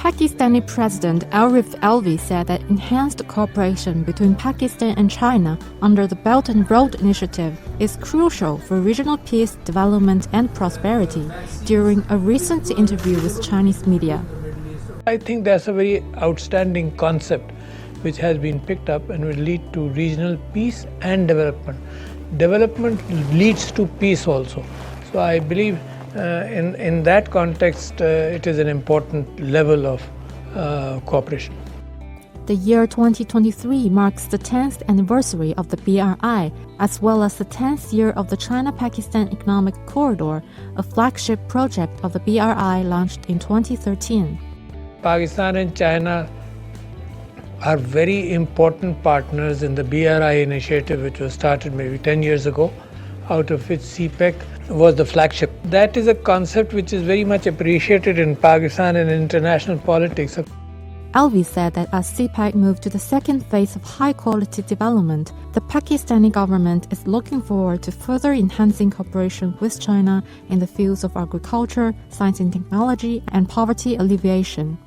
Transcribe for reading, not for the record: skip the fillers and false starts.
Pakistani President Arif Alvi said that enhanced cooperation between Pakistan and China under the Belt and Road Initiative is crucial for regional peace, development and prosperity during a recent interview with Chinese media. I think that's a very outstanding concept which has been picked up and will lead to regional peace and development. Development leads to peace also. So I believe in that context it is an important level of cooperation. The year 2023 marks the 10th anniversary of the BRI, as well as the 10th year of the China-Pakistan Economic Corridor, a flagship project of the BRI launched in 2013. Pakistan and China are very important partners in the BRI initiative, which was started maybe 10 years ago, out of which CPEC was the flagship. That is a concept which is very much appreciated in Pakistan and international politics. Alvi said that as CPEC moved to the second phase of high-quality development, the Pakistani government is looking forward to further enhancing cooperation with China in the fields of agriculture, science and technology, and poverty alleviation.